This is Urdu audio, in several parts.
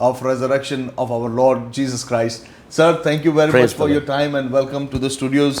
of resurrection of our Lord Jesus Christ. Sir, thank you very much for your time and welcome to the studios.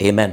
Amen.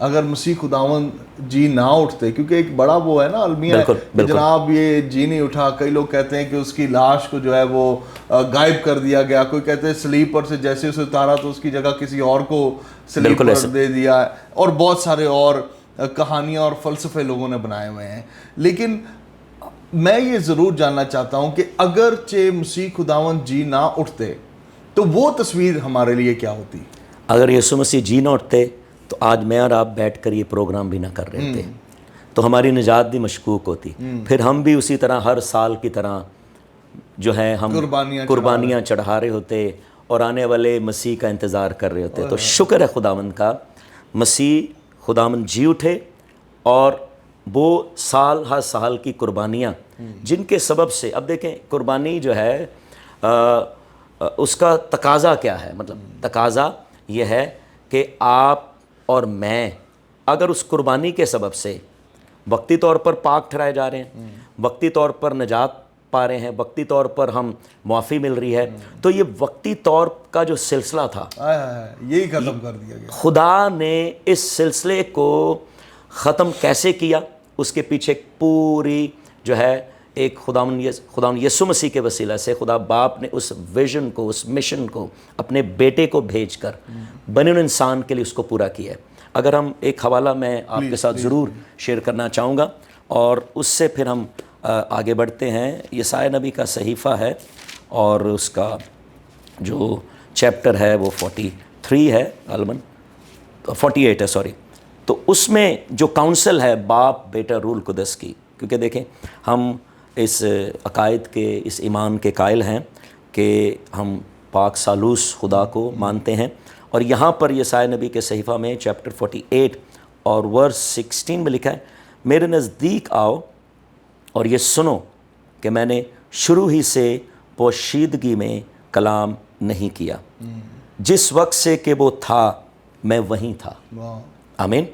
اگر مسیح خداوند جی نہ اٹھتے, کیونکہ ایک بڑا وہ ہے نا المیہ کہ جناب یہ جی نہیں اٹھا, کئی لوگ کہتے ہیں کہ اس کی لاش کو جو ہے وہ غائب کر دیا گیا, کوئی کہتے ہیں سلیب پر سے جیسے اسے اتارا تو اس کی جگہ کسی اور کو سلیب پر دے دیا, اور بہت سارے اور کہانیاں اور فلسفے لوگوں نے بنائے ہوئے ہیں. لیکن میں یہ ضرور جاننا چاہتا ہوں کہ اگرچہ مسیح خداوند جی نہ اٹھتے تو وہ تصویر ہمارے لیے کیا ہوتی؟ اگر یسوع مسیح جی نہ اٹھتے تو آج میں اور آپ بیٹھ کر یہ پروگرام بھی نہ کر رہے تھے, تو ہماری نجات بھی مشکوک ہوتی. پھر ہم بھی اسی طرح ہر سال کی طرح جو ہے ہم قربانیاں چڑھا رہے ہوتے اور آنے والے مسیح کا انتظار کر رہے ہوتے. تو شکر ہے خداوند کا, مسیح خداوند جی اٹھے, اور وہ ہر سال کی قربانیاں جن کے سبب سے, اب دیکھیں قربانی جو ہے اس کا تقاضا کیا ہے, مطلب تقاضا یہ ہے کہ آپ اور میں اگر اس قربانی کے سبب سے وقتی طور پر پاک ٹھہرائے جا رہے ہیں, وقتی طور پر نجات پا رہے ہیں, وقتی طور پر ہم معافی مل رہی ہے, تو یہ وقتی طور کا جو سلسلہ تھا یہی ختم کر دیا گیا. خدا نے اس سلسلے کو ختم کیسے کیا, اس کے پیچھے ایک پوری جو ہے ایک خداوند یسوع مسیح کے وسیلہ سے خدا باپ نے اس ویژن کو, اس مشن کو اپنے بیٹے کو بھیج کر بنی نوع انسان کے لیے اس کو پورا کیا ہے. اگر ہم ایک حوالہ میں آپ کے ساتھ ضرور شیئر کرنا چاہوں گا, اور اس سے پھر ہم آگے بڑھتے ہیں. یسایا نبی کا صحیفہ ہے اور اس کا جو چیپٹر ہے وہ 43 ہے, غالباً 48 ہے, سوری. تو اس میں جو کاؤنسل ہے باپ بیٹا روح القدس کی, کیونکہ دیکھیں ہم اس عقائد کے, اس ایمان کے قائل ہیں کہ ہم پاک ثالوث خدا کو مانتے ہیں, اور یہاں پر یسایا نبی کے صحیفہ میں چیپٹر 48 اور ورس 16 میں لکھا ہے, میرے نزدیک آؤ اور یہ سنو کہ میں نے شروع ہی سے پوشیدگی میں کلام نہیں کیا, جس وقت سے کہ وہ تھا میں وہیں تھا. آمین.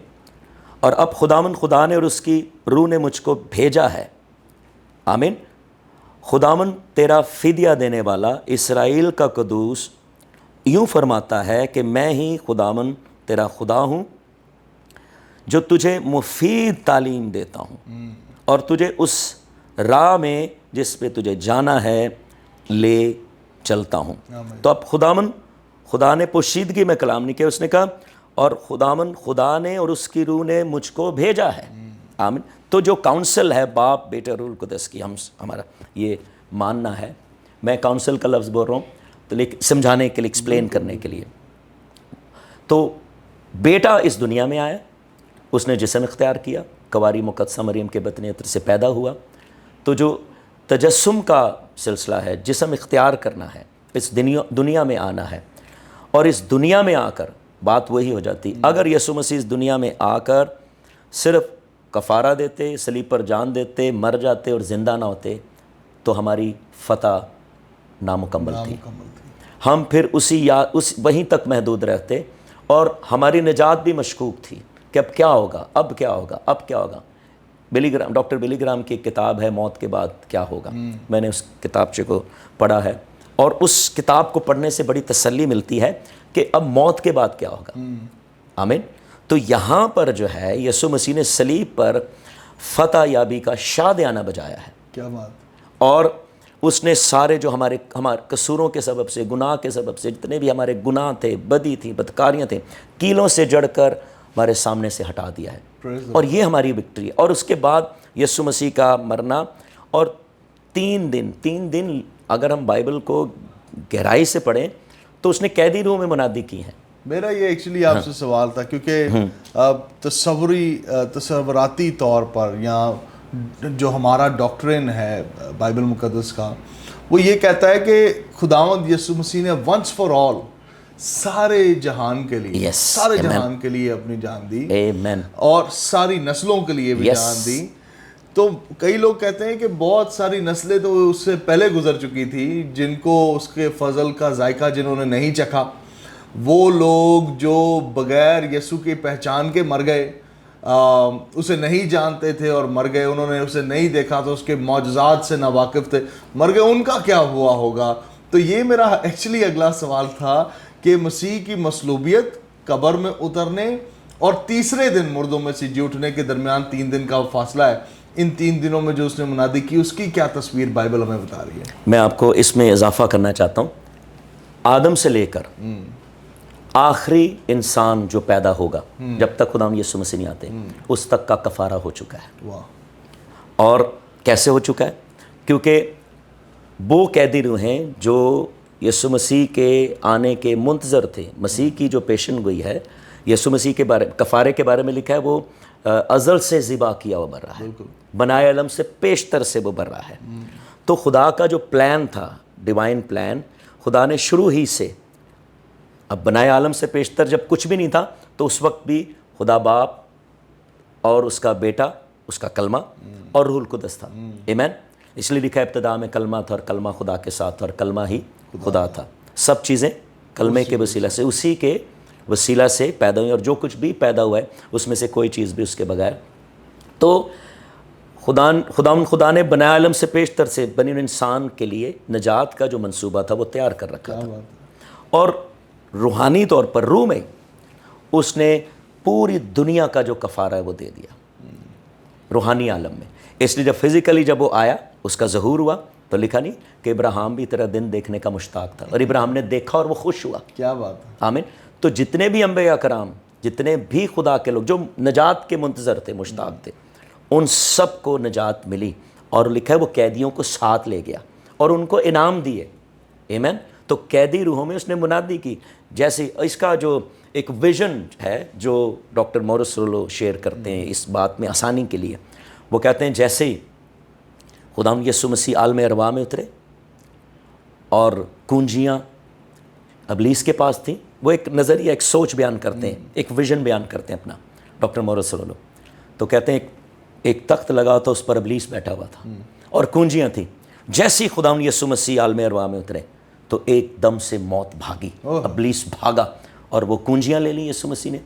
اور اب خداوند خدا نے اور اس کی روح نے مجھ کو بھیجا ہے. آمین. خداوند تیرا فدیہ دینے والا اسرائیل کا قدوس یوں فرماتا ہے کہ میں ہی خداوند تیرا خدا ہوں جو تجھے مفید تعلیم دیتا ہوں اور تجھے اس راہ میں جس پہ تجھے جانا ہے لے چلتا ہوں. تو اب خدا نے پوشیدگی میں کلام نہیں کیا, اس نے کہا اور خداوند خدا نے اور اس کی روح نے مجھ کو بھیجا ہے. آمین. تو جو کاؤنسل ہے باپ بیٹا روح القدس کی, ہمارا یہ ماننا ہے. میں کاؤنسل کا لفظ بول رہا ہوں تو سمجھانے کے لیے, ایکسپلین کرنے کے لیے. تو بیٹا اس دنیا میں آیا, اس نے جسم اختیار کیا, کنواری مقدسہ مریم کے بطن عطر سے پیدا ہوا. تو جو تجسم کا سلسلہ ہے, جسم اختیار کرنا ہے, اس دنیا میں آنا ہے, اور اس دنیا میں آ کر بات وہی ہو جاتی. اگر یسوع مسیح اس دنیا میں آ کر صرف کفارہ دیتے, صلیب پر جان دیتے, مر جاتے اور زندہ نہ ہوتے, تو ہماری فتح نامکمل تھی. ہم پھر وہیں تک محدود رہتے, اور ہماری نجات بھی مشکوک تھی کہ اب کیا ہوگا, اب کیا ہوگا, اب کیا ہوگا. ڈاکٹر بلی گرام کی ایک کتاب ہے موت کے بعد کیا ہوگا, میں نے اس کتابچے کو پڑھا ہے, اور اس کتاب کو پڑھنے سے بڑی تسلی ملتی ہے کہ اب موت کے بعد کیا ہوگا. آمین. تو یہاں پر جو ہے یسوع مسیح نے صلیب پر فتح یابی کا شادیانہ بجایا ہے. کیا بات. اور اس نے سارے جو ہمارے قصوروں کے سبب سے, گناہ کے سبب سے, جتنے بھی ہمارے گناہ تھے, بدی تھی, بدکاریاں تھیں, کیلوں سے جڑ کر ہمارے سامنے سے ہٹا دیا ہے. اور یہ ہماری وکٹری ہے. اور اس کے بعد یسوع مسیح کا مرنا, اور 3 دن اگر ہم بائبل کو گہرائی سے پڑھیں تو اس نے قیدی روح میں منادی کی ہیں. میرا یہ ایکچولی آپ سے سوال تھا, کیونکہ تصوراتی طور پر یا جو ہمارا ڈاکٹرین ہے بائبل مقدس کا, وہ یہ کہتا ہے کہ خداوند یسوع مسیح نے ونس فار آل سارے جہان کے لیے, سارے جہان کے لیے اپنی جان دی, اور ساری نسلوں کے لیے بھی جان دی. تو کئی لوگ کہتے ہیں کہ بہت ساری نسلیں تو اس سے پہلے گزر چکی تھی, جن کو اس کے فضل کا ذائقہ جنہوں نے نہیں چکھا, وہ لوگ جو بغیر یسوع کی پہچان کے مر گئے, اسے نہیں جانتے تھے اور مر گئے, انہوں نے اسے نہیں دیکھا تو اس کے معجزات سے ناواقف تھے, مر گئے, ان کا کیا ہوا ہوگا. تو یہ میرا ایکچولی اگلا سوال تھا کہ مسیح کی مصلوبیت, قبر میں اترنے اور تیسرے دن مردوں میں سے جی اٹھنے کے درمیان 3 دن کا فاصلہ ہے. ان 3 دنوں میں جو اس نے منادی کی اس کی کیا تصویر بائبل ہمیں بتا رہی ہے؟ میں آپ کو اس میں اضافہ کرنا چاہتا ہوں. آدم سے لے کر آخری انسان جو پیدا ہوگا جب تک خدا یسوع مسیح نہیں آتے اس تک کا کفارہ ہو چکا ہے. واہ. اور کیسے ہو چکا ہے؟ کیونکہ وہ قیدی روح ہیں جو یسوع مسیح کے آنے کے منتظر تھے. مسیح کی جو پیشن گوئی ہے یسوع مسیح کے بارے کفارے کے بارے میں لکھا ہے وہ ازل سے ذبح کیا ہوا بر رہا ہے, بنائے علم سے پیشتر سے وہ بر رہا ہے. تو خدا کا جو پلان تھا, ڈیوائن پلان, خدا نے شروع ہی سے, اب بنائے عالم سے پیشتر جب کچھ بھی نہیں تھا تو اس وقت بھی خدا باپ اور اس کا بیٹا, اس کا کلمہ اور روح القدس تھا. آمین. اس لیے لکھا ہے ابتدا میں کلمہ تھا اور کلمہ خدا کے ساتھ تھا اور کلمہ ہی خدا تھا. سب چیزیں کلمے کے وسیلہ سے, اسی کے وسیلہ سے پیدا ہوئی, اور جو کچھ بھی پیدا ہوا ہے اس میں سے کوئی چیز بھی اس کے بغیر. تو خدا نے بنائے عالم سے پیشتر سے بنی انسان کے لیے نجات کا جو منصوبہ تھا وہ تیار کر رکھا تھا. اور روحانی طور پر روح میں اس نے پوری دنیا کا جو کفارہ ہے وہ دے دیا روحانی عالم میں. اس لیے جب فزیکلی جب وہ آیا, اس کا ظہور ہوا, تو لکھا نہیں کہ ابراہیم بھی تیرا دن دیکھنے کا مشتاق تھا, اور ابراہیم نے دیکھا اور وہ خوش ہوا. کیا بات ہے. آمین. تو جتنے بھی انبیاء کرام, جتنے بھی خدا کے لوگ جو نجات کے منتظر تھے, مشتاق تھے, ان سب کو نجات ملی. اور لکھا ہے وہ قیدیوں کو ساتھ لے گیا اور ان کو انعام دیے. آمین. تو قیدی روحوں میں اس نے منادی کی. جیسے اس کا جو ایک ویژن ہے جو ڈاکٹر مورس رولو شیئر کرتے ہیں اس بات میں آسانی کے لیے, وہ کہتے ہیں جیسے ہی خدا یسوع مسیح عالم ارواح میں اترے اور کنجیاں ابلیس کے پاس تھیں, وہ ایک نظریہ, ایک سوچ بیان کرتے ہیں, ایک ویژن بیان کرتے ہیں اپنا ڈاکٹر مورس رولو. تو کہتے ہیں ایک تخت لگا تھا, اس پر ابلیس بیٹھا ہوا تھا اور کنجیاں تھیں. جیسے ہی خدا یسوع مسیح عالم ارواح میں اترے تو ایک دم سے موت بھاگی, ابلیس بھاگا اور وہ کنجیاں لے لیں یسوع مسیح نے,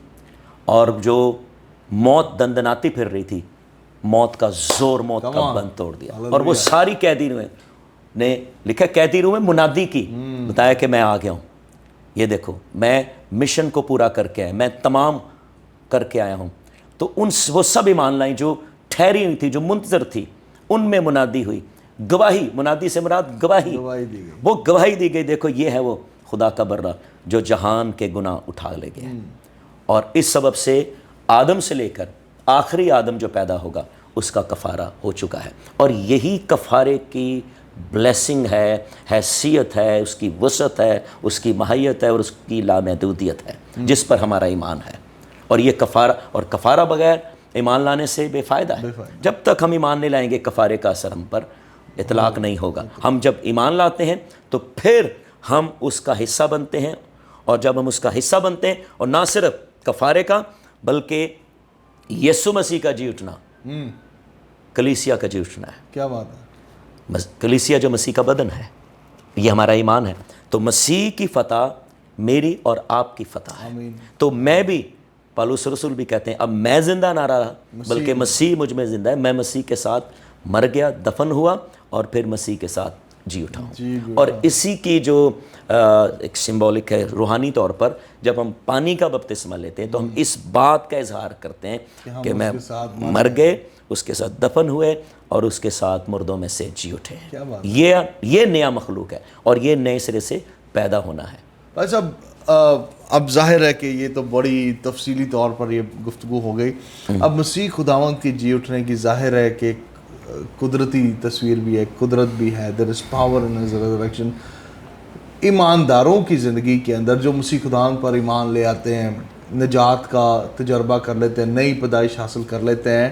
اور جو موت دندناتی پھر رہی تھی, موت کا زور, موت کا بند توڑ دیا. اور وہ ساری قیدی روحیں نے, لکھا قیدی روح میں منادی کی, بتایا کہ میں آ گیا ہوں, یہ دیکھو میں مشن کو پورا کر کے آیا, میں تمام کر کے آیا ہوں. تو وہ سب ایمان لائیں جو ٹھہری ہوئی تھی, جو منتظر تھی, ان میں منادی ہوئی. گواہی, منادی سے مراد گواہی, وہ گواہی دی گئی, دیکھو یہ ہے وہ خدا کا برہ جو جہان کے گناہ اٹھا لے گیا. اور اس سبب سے آدم سے لے کر آخری آدم جو پیدا ہوگا اس کا کفارہ ہو چکا ہے. اور یہی کفارے کی بلیسنگ ہے, حیثیت ہے, اس کی وسعت ہے, اس کی ماہیت ہے اور اس کی لامحدودیت ہے جس پر ہمارا ایمان ہے. اور یہ کفارہ, اور کفارہ بغیر ایمان لانے سے بے فائدہ ہے. جب تک ہم ایمان نہیں لائیں گے کفارے کا اثر ہم پر اطلاق نہیں ہوگا. ہم جب ایمان لاتے ہیں تو پھر ہم اس کا حصہ بنتے ہیں, اور جب ہم اس کا حصہ بنتے ہیں, اور نہ صرف کفارے کا بلکہ یسوع مسیح کا جی اٹھنا, کلیسیا کا جی اٹھنا ہے. کیا بات ہے. کلیسیا جو مسیح کا بدن ہے, یہ ہمارا ایمان ہے. تو مسیح کی فتح میری اور آپ کی فتح ہے. تو میں بھی, پالوس رسول بھی کہتے ہیں اب میں زندہ نہ رہا بلکہ مسیح مجھ میں زندہ ہے. میں مسیح کے ساتھ مر گیا, دفن ہوا, اور پھر مسیح کے ساتھ جی اٹھا ہوں. اور اسی کی جو ایک سمبولک ہے روحانی طور پر, جب ہم پانی کا بپتسمہ لیتے ہیں تو ہم اس بات کا اظہار کرتے ہیں کہ میں مر گئے, اس کے ساتھ دفن ہوئے, اور اس کے ساتھ مردوں میں سے جی اٹھے. یہ نیا مخلوق ہے اور یہ نئے سرے سے پیدا ہونا ہے. بھائی صاحب, اب ظاہر ہے کہ یہ تو بڑی تفصیلی طور پر یہ گفتگو ہو گئی. اب مسیح خداوند کی جی اٹھنے کی ظاہر ہے کہ قدرتی تصویر بھی ہے, قدرت بھی ہے. there is power in his resurrection. ایمانداروں کی زندگی کے اندر جو مسیح خداوند پر ایمان لے آتے ہیں, نجات کا تجربہ کر لیتے ہیں, نئی پیدائش حاصل کر لیتے ہیں,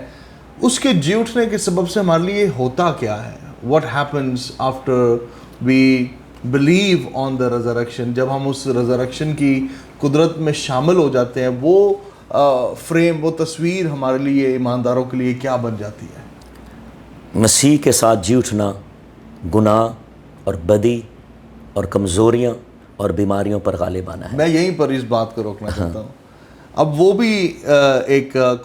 اس کے جی اٹھنے کے سبب سے ہمارے لیے ہوتا کیا ہے؟ what happens after we believe on the resurrection. جب ہم اس resurrection کی قدرت میں شامل ہو جاتے ہیں, وہ فریم, وہ تصویر ہمارے لیے, ایمانداروں کے لیے کیا بن جاتی ہے؟ مسیح کے ساتھ جی اٹھنا گناہ اور بدی اور کمزوریاں اور بیماریوں پر غالب آنا ہے. میں یہیں پر اس بات کو روکنا چاہتا ہوں. اب وہ بھی ایک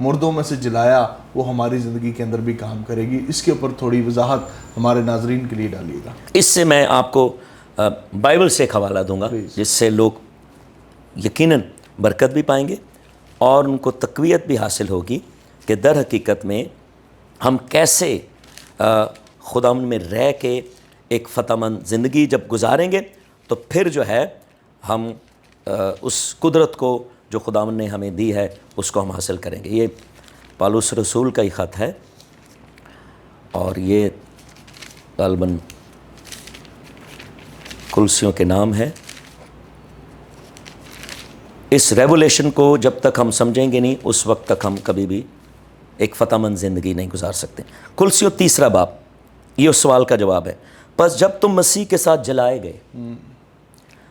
مردوں میں سے جلایا وہ ہماری زندگی کے اندر بھی کام کرے گی. اس کے اوپر تھوڑی وضاحت ہمارے ناظرین کے لیے ڈالیے گا. اس سے میں آپ کو بائبل سے ایک حوالہ دوں گا جس سے لوگ یقیناً برکت بھی پائیں گے اور ان کو تقویت بھی حاصل ہوگی کہ در حقیقت میں ہم کیسے خداوند میں رہ کے ایک فتح مند زندگی جب گزاریں گے تو پھر جو ہے ہم اس قدرت کو جو خداوند نے ہمیں دی ہے اس کو ہم حاصل کریں گے. یہ پالوس رسول کا ہی خط ہے اور یہ غالباً کلسیوں کے نام ہے. اس ریولیشن کو جب تک ہم سمجھیں گے نہیں اس وقت تک ہم کبھی بھی ایک فتح مند زندگی نہیں گزار سکتے. کلسیوں 3 باب یہ اس سوال کا جواب ہے. پس جب تم مسیح کے ساتھ جلائے گئے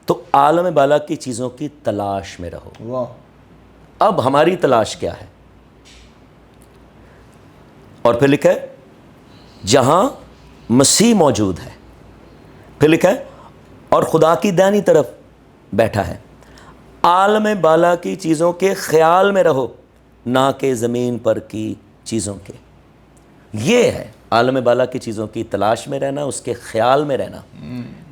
تو عالم بالا کی چیزوں کی تلاش میں رہو. واہ. اب ہماری تلاش کیا ہے؟ اور پھر لکھا ہے جہاں مسیح موجود ہے. پھر لکھا ہے اور خدا کی دائنی طرف بیٹھا ہے. عالم بالا کی چیزوں کے خیال میں رہو نہ کہ زمین پر کی چیزوں کے. یہ ہے عالم بالا کی چیزوں کی تلاش میں رہنا, اس کے خیال میں رہنا.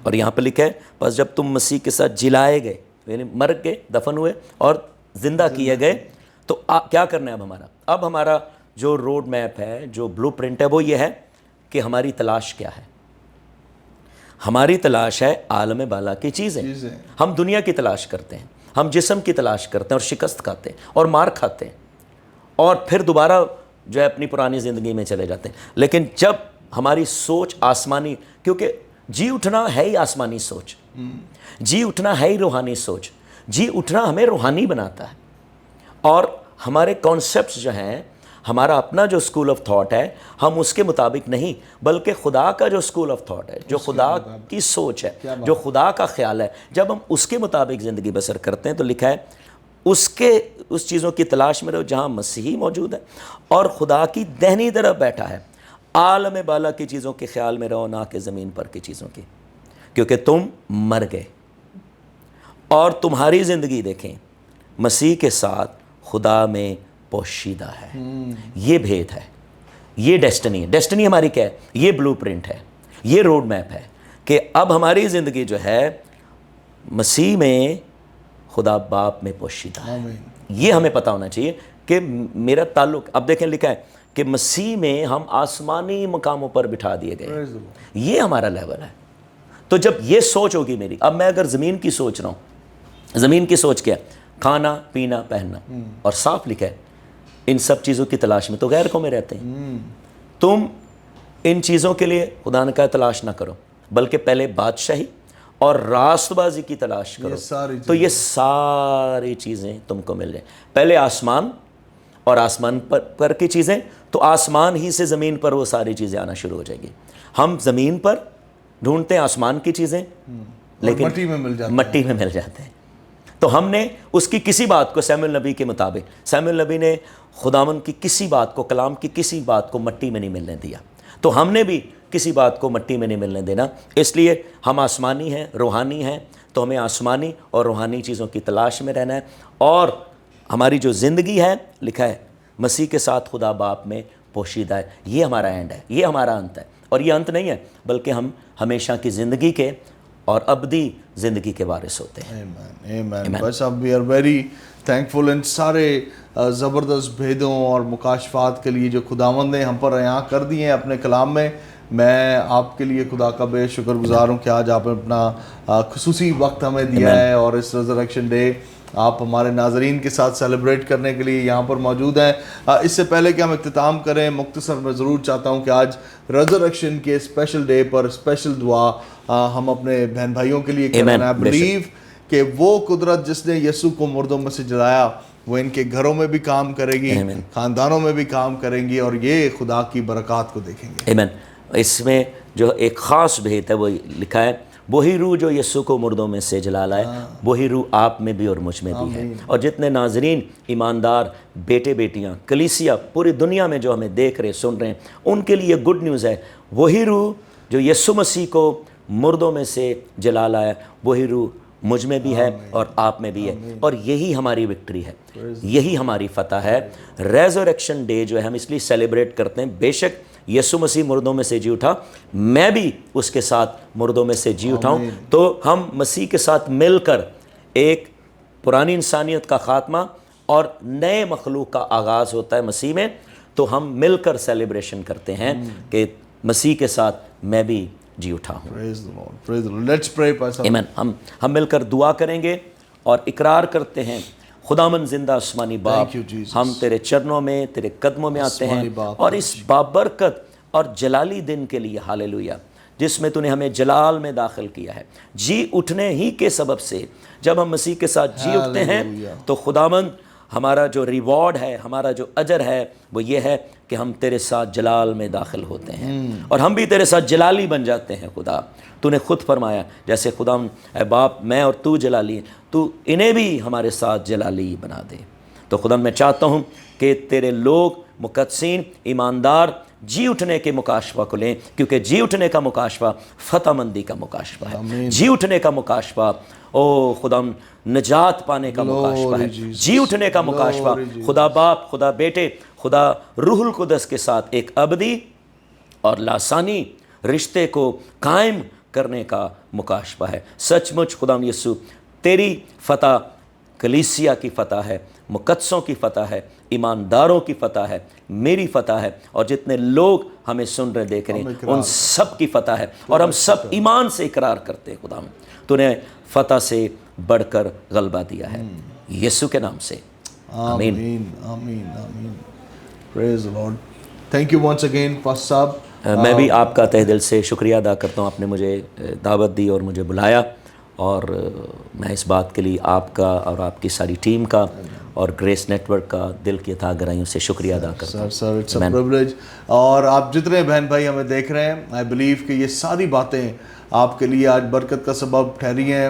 اور یہاں پہ لکھا ہے پس جب تم مسیح کے ساتھ جلائے گئے یعنی مر گئے, دفن ہوئے اور زندہ کیے گئے تو کیا کرنا ہے اب ہمارا جو روڈ میپ ہے, جو بلو پرنٹ ہے وہ یہ ہے کہ ہماری تلاش کیا ہے. ہماری تلاش ہے عالم بالا کی چیزیں. ہم دنیا کی تلاش کرتے ہیں, ہم جسم کی تلاش کرتے ہیں اور شکست کھاتے ہیں اور مار کھاتے ہیں اور پھر دوبارہ جو ہے اپنی پرانی زندگی میں چلے جاتے ہیں. لیکن جب ہماری سوچ آسمانی, کیونکہ جی اٹھنا ہے ہی آسمانی سوچ, جی اٹھنا ہے ہی روحانی سوچ, جی اٹھنا ہمیں روحانی بناتا ہے. اور ہمارے کانسیپٹس جو ہیں, ہمارا اپنا جو اسکول آف تھاٹ ہے, ہم اس کے مطابق نہیں بلکہ خدا کا جو اسکول آف تھاٹ ہے, جو خدا کی سوچ ہے, جو خدا کا خیال ہے, جب ہم اس کے مطابق زندگی بسر کرتے ہیں تو لکھا ہے اس چیزوں کی تلاش میں رہو جہاں مسیح موجود ہے اور خدا کی دہنی طرف بیٹھا ہے. عالم بالا کی چیزوں کے خیال میں رہو نہ کہ زمین پر کی چیزوں کی, کیونکہ تم مر گئے اور تمہاری زندگی دیکھیں مسیح کے ساتھ خدا میں پوشیدہ ہے. یہ بھید ہے, یہ ڈیسٹنی ہے. ڈیسٹنی ہماری کیا ہے؟ یہ بلو پرنٹ ہے, یہ روڈ میپ ہے کہ اب ہماری زندگی جو ہے مسیح میں خدا باپ میں پوشیدہ ہے. یہ ہمیں پتہ ہونا چاہیے کہ میرا تعلق, اب دیکھیں لکھا ہے کہ مسیح میں ہم آسمانی مقاموں پر بٹھا دیے گئے. یہ ہمارا لیول ہے. تو جب یہ سوچ ہوگی میری, اب میں اگر زمین کی سوچ رہا ہوں, زمین کی سوچ کیا؟ کھانا پینا پہننا, اور صاف لکھا ہے ان سب چیزوں کی تلاش میں تو غیر قومیں رہتے ہیں. تم ان چیزوں کے لیے خدا نے کہا تلاش نہ کرو بلکہ پہلے بادشاہی اور راست بازی کی تلاش کرو تو یہ ساری چیزیں تم کو مل جائیں. پہلے آسمان اور آسمان پر کی چیزیں, تو آسمان ہی سے زمین پر وہ ساری چیزیں آنا شروع ہو جائیں گی. ہم زمین پر ڈھونڈتے ہیں آسمان کی چیزیں لیکن مٹی میں مل جاتے ہیں. تو ہم نے اس کی کسی بات کو سیموئیل نبی کے مطابق, سیموئیل نبی نے خداوند کی کسی بات کو, کلام کی کسی بات کو مٹی میں نہیں ملنے دیا, تو ہم نے بھی کسی بات کو مٹی میں نہیں ملنے دینا. اس لیے ہم آسمانی ہیں, روحانی ہیں, تو ہمیں آسمانی اور روحانی چیزوں کی تلاش میں رہنا ہے. اور ہماری جو زندگی ہے لکھا ہے مسیح کے ساتھ خدا باپ میں پوشیدہ ہے. یہ ہمارا اینڈ ہے, یہ ہمارا انت ہے. اور یہ انت نہیں ہے بلکہ ہم ہمیشہ کی زندگی کے اور ابدی زندگی کے وارث ہوتے ہیں. آمین. بس اب وی آر ویری تھینکفل ان سارے زبردست بھیدوں اور مکاشفات کے لیے جو خداوند نے ہم پر عیاں کر دیے ہیں اپنے کلام میں. میں آپ کے لیے خدا کا بے شکر گزار ہوں کہ آج آپ نے اپنا خصوصی وقت ہمیں دیا ہے اور اس ریزریکشن ڈے آپ ہمارے ناظرین کے ساتھ سیلیبریٹ کرنے کے لیے یہاں پر موجود ہیں. اس سے پہلے کہ ہم اختتام کریں, مختصر میں ضرور چاہتا ہوں کہ آج ریزریکشن کے اسپیشل ڈے پر اسپیشل دعا ہم اپنے بہن بھائیوں کے لیے کریں. I believe کہ وہ قدرت جس نے یسوع کو مردوں میں سے جلایا وہ ان کے گھروں میں بھی کام کرے گی, خاندانوں میں بھی کام کریں گی اور یہ خدا کی برکات کو دیکھیں گے. آمین. اس میں جو ایک خاص بھیت ہے وہ لکھا ہے وہی روح جو یسوع کو مردوں میں سے جلا لائے وہی روح آپ میں بھی اور مجھ میں بھی ہے. اور جتنے ناظرین ایماندار بیٹے بیٹیاں کلیسیا پوری دنیا میں جو ہمیں دیکھ رہے سن رہے ہیں ان کے لیے گڈ نیوز ہے. وہی روح جو یسوع مسیح کو مردوں میں سے جلا لایا وہی روح مجھ میں بھی ہے اور آپ میں بھی ہے, اور یہی ہماری وکٹری ہے, یہی ہماری فتح ہے. ریزریکشن ڈے جو ہے ہم اس لیے سیلیبریٹ کرتے ہیں, بے شک یسوع مسیح مردوں میں سے جی اٹھا, میں بھی اس کے ساتھ مردوں میں سے جی اٹھاؤں, تو ہم مسیح کے ساتھ مل کر ایک پرانی انسانیت کا خاتمہ اور نئے مخلوق کا آغاز ہوتا ہے مسیح میں. تو ہم مل کر سیلیبریشن کرتے ہیں کہ مسیح کے ساتھ میں بھی جی اٹھا ہوں. Praise the Lord. Praise the Lord. Let's pray, Pastor. آمین. ہم مل کر دعا کریں گے اور اقرار کرتے ہیں, خداوند زندہ آسمانی باپ, Thank you, Jesus. ہم تیرے چرنوں میں, تیرے قدموں میں آتے ہیں, آسمانی باپ, اور اس بابرکت اور جلالی دن کے لیے, ہاللویا, جس میں تو نے ہمیں جلال میں داخل کیا ہے, جی اٹھنے ہی کے سبب سے جب ہم مسیح کے ساتھ جی اٹھتے ہیں تو خداوند ہمارا جو ریوارڈ ہے, ہمارا جو اجر ہے وہ یہ ہے کہ ہم تیرے ساتھ جلال میں داخل ہوتے ہیں, اور ہم بھی تیرے ساتھ جلالی بن جاتے ہیں. خدا تو نے خود فرمایا جیسے خدا اے باپ میں اور تو جلالی, تو انہیں بھی ہمارے ساتھ جلالی بنا دے. تو خدا میں چاہتا ہوں کہ تیرے لوگ مقدسین ایماندار جی اٹھنے کے مکاشفہ کو لیں, کیونکہ جی اٹھنے کا مکاشفہ فتح مندی کا مکاشفہ ہے. جی اٹھنے کا مکاشفہ او خدا نجات پانے کا مکاشفہ ہے. جی اٹھنے کا مکاشفہ خدا باپ, خدا بیٹے, خدا روح القدس کے ساتھ ایک ابدی اور لاسانی رشتے کو قائم کرنے کا مکاشفہ ہے. سچ مچ خدا یسوع تیری فتح کلیسیا کی فتح ہے, مقدسوں کی فتح ہے, ایمانداروں کی فتح ہے, میری فتح ہے, اور جتنے لوگ ہمیں سن رہے دیکھ رہے ہیں ان سب کی فتح ہے. اور ہم سب ایمان سے اقرار کرتے ہیں خدا تو نے فتح سے بڑھ کر غلبہ دیا ہے, یسوع کے نام سے آمین. آمین آمین. Praise the Lord. Thank you once again, Pastor صاحب. میں بھی آپ کا تہ دل سے شکریہ ادا کرتا ہوں, آپ نے مجھے دعوت دی اور مجھے بلایا, اور میں اس بات کے لیے آپ کا اور آپ کی ساری ٹیم کا اور گریس نیٹ ورک کا دل کی اتھاہ گہرائیوں سے شکریہ ادا کرتا ہوں. Sir it's a privilege. اور آپ جتنے بہن بھائی ہمیں دیکھ رہے ہیں, آئی بلیو کہ یہ ساری باتیں آپ کے لیے آج برکت کا سبب ٹھہری ہیں.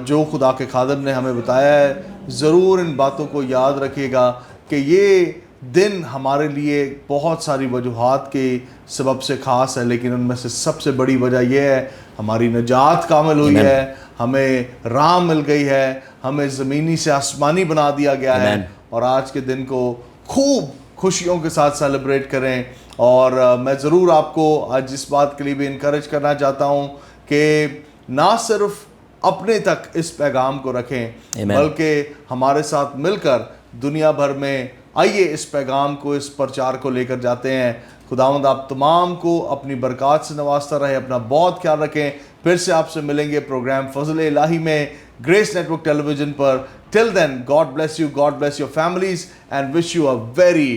جو خدا کے خادم نے ہمیں بتایا ہے, ضرور ان باتوں کو یاد رکھیے گا کہ یہ دن ہمارے لیے بہت ساری وجوہات کے سبب سے خاص ہے, لیکن ان میں سے سب سے بڑی وجہ یہ ہے ہماری نجات کامل ہوئی ہے, ہمیں راہ مل گئی ہے, ہمیں زمینی سے آسمانی بنا دیا گیا ہے. اور آج کے دن کو خوب خوشیوں کے ساتھ سیلیبریٹ کریں. اور میں ضرور آپ کو آج اس بات کے لیے بھی انکریج کرنا چاہتا ہوں کہ نہ صرف اپنے تک اس پیغام کو رکھیں, بلکہ ہمارے ساتھ مل کر دنیا بھر میں آئیے اس پیغام کو, اس پرچار کو لے کر جاتے ہیں. خداوند آپ تمام کو اپنی برکات سے نوازتا رہے. اپنا بہت خیال رکھیں. پھر سے آپ سے ملیں گے پروگرام فضل الہی میں grace network television پر. Till then God bless you, God bless your families and wish you a very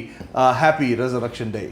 happy resurrection day.